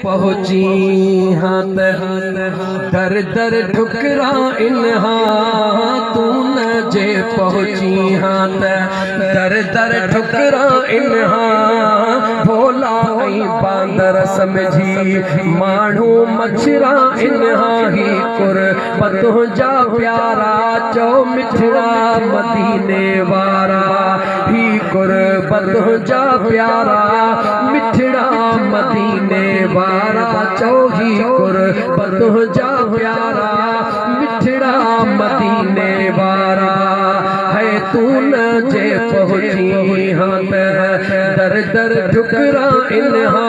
पहुँची हाँ दर दर ठुकरा इन्हा तू न जे पहुँची हाँ दर दर ठुकरा इन्हा भोला ऐं बांदर समझी माण्हू मछरा इन्हा ही कुर्बत जा प्यारा चो मिठड़ा मदीने वारा ही कुर्बत जा प्यारा मिठड़ा मदीने वारा चो ही कुर्बत जा प्यारा मिठड़ा मदीने वारा है तू न जे पहुँची हाँ दर दर ठुकरा इन्हा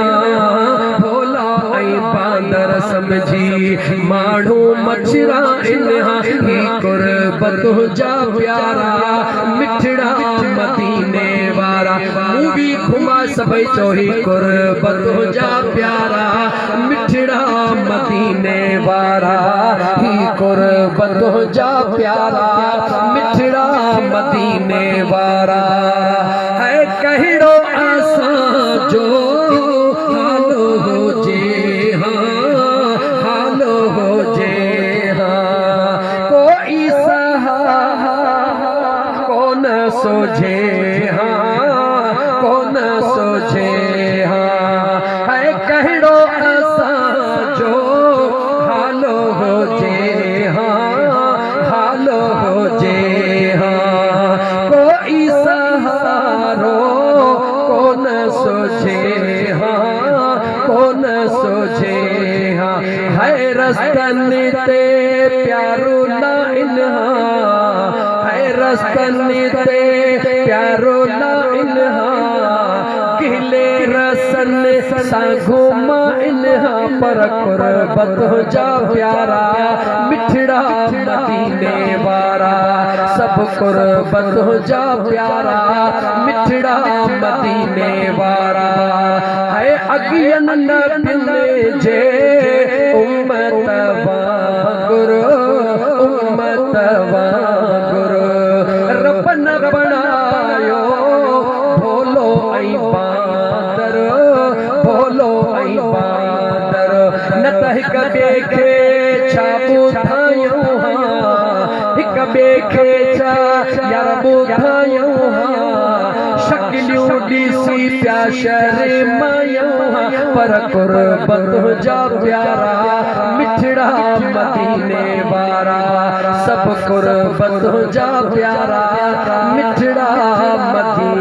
भोला ऐं बांदर समझी माण्हू मछरा इन्हा ही कुर्बत जा प्यारा मिठड़ा मदीने वारा मूवी घुमा सभई चोही कुर्बत जा प्यारा मिठड़ा मदीने वारा ही कुर्बत जा प्यारा मिठड़ा मदीने वारा है कहिड़ो असां जो हालो हो जे हाँ हालो हो जे हाँ कोई सहा कौन सोझे हाँ कौन सोझे हाँ है कहिड़ो असां जो हालो हो जे हाँ हालो हो जे हाँ कोई सहारो कौन सोझे हाँ कौन सोझे हाँ है रस्तन ते प्यारो ना इन्हा है रस्तन ते प्यारो ना इन्हा गिले रसन सा घुमा इन्हा पर कुर्बत जा प्यारा मिठड़ा मदीने वारा सब कुर्बत जा प्यारा मिठड़ा मदीने वारा है अगियन नबियन जे उम्मत वांगुरु उम्मत वांगुरु रब न बणायो भोलो ऐं बांदर भोलो ऐं बांदर न त हिक ॿिए खे छा ॿुधायूं हाँ हिक ॿिए खे छा यार ॿुधायूं हाँ शक्लियूं ॾिसी पिया शर्मायूं हाँ पर कुर्बत जा प्यारा मिठड़ा मदीने वारा सब कुर्बत जा प्यारा मिठड़ा मदीने